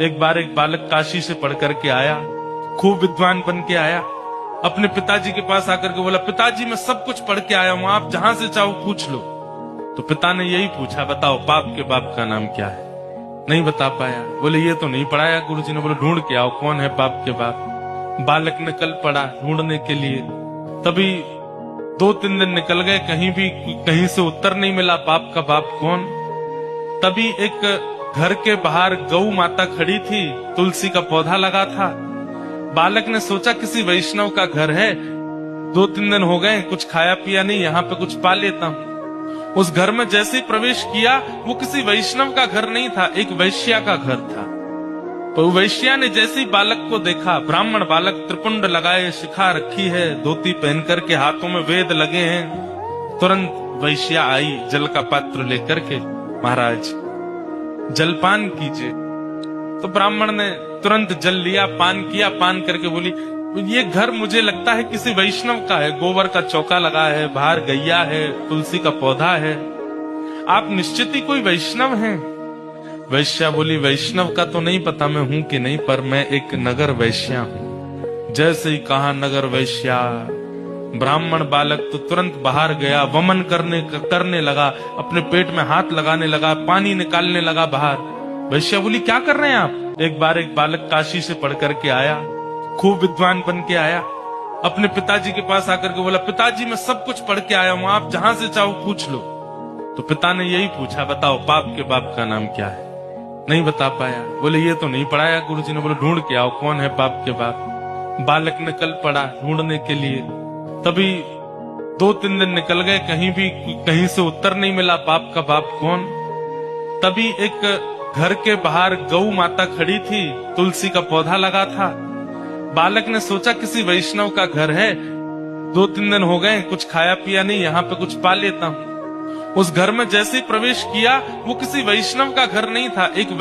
एक बार एक बालक काशी से पढ़ करके आया, खूब विद्वान बन के आया। अपने पिताजी के पास आकर के बोला, पिताजी मैं सब कुछ पढ़ के आया हूं, आप जहां से चाहो पूछ लो। तो पिता ने यही पूछा, बताओ बाप के बाप का नाम क्या है? नहीं बता पाया। बोले ये तो नहीं पढ़ाया गुरुजी ने। बोले ढूंढ के आओ कौन है बाप के बाप। बालक ने कल पढ़ा ढूंढने के लिए, तभी 2-3 दिन निकल गए, कहीं से उत्तर नहीं मिला बाप का बाप कौन। तभी एक घर के बाहर गौ माता खड़ी थी, तुलसी का पौधा लगा था। बालक ने सोचा किसी वैष्णव का घर है, 2-3 दिन हो गए कुछ खाया पिया नहीं, यहाँ पे कुछ पा लेता हूँ। उस घर में जैसे ही प्रवेश किया, वो किसी वैष्णव का घर नहीं था, एक वैश्या का घर था। तो वैश्या ने जैसे ही बालक को देखा, ब्राह्मण बालक, त्रिपुंड लगाए, शिखा रखी है, धोती पहन करके, हाथों में वेद लगे हैं, तुरंत वैश्या आई जल का पात्र लेकर के, महाराज जलपान कीजिए। तो ब्राह्मण ने तुरंत जल लिया, पान किया, पान करके बोली, ये घर मुझे लगता है किसी वैष्णव का है, गोबर का चौका लगा है, बाहर गैया है, तुलसी का पौधा है, आप निश्चित ही कोई वैष्णव हैं। वैश्या बोली, वैष्णव का तो नहीं पता मैं हूं कि नहीं, पर मैं एक नगर वैश्या हूं। जैसे ही कहा नगर वैश्या, ब्राह्मण बालक तो तुरंत बाहर गया, वमन करने लगा, अपने पेट में हाथ लगाने लगा, पानी निकालने लगा बाहर। वैश्या बोली, क्या कर रहे हैं आप? एक बार एक बालक काशी से पढ़ करके आया, खूब विद्वान बन के आया। अपने पिताजी के पास आकर के बोला, पिताजी मैं सब कुछ पढ़ के आया हूं, आप जहां से चाहो पूछ लो। तो पिता ने यही पूछा, बताओ बाप के बाप का नाम क्या है? नहीं बता पाया। बोले ये तो नहीं पढ़ाया गुरुजी ने। बोले ढूंढ के आओ कौन है बाप के बाप। बालक ने कल पढ़ा ढूंढने के लिए, तभी 2-3 दिन निकल गए, कहीं से उत्तर नहीं मिला बाप का बाप कौन। तभी एक घर के बाहर गौ माता खड़ी थी, तुलसी का पौधा लगा था। बालक ने सोचा किसी वैष्णव का घर है, 2-3 दिन हो गए कुछ खाया पिया नहीं, यहाँ पे कुछ पा लेता हूँ। उस घर में जैसे ही प्रवेश किया, वो किसी वैष्णव का घर नहीं था, एक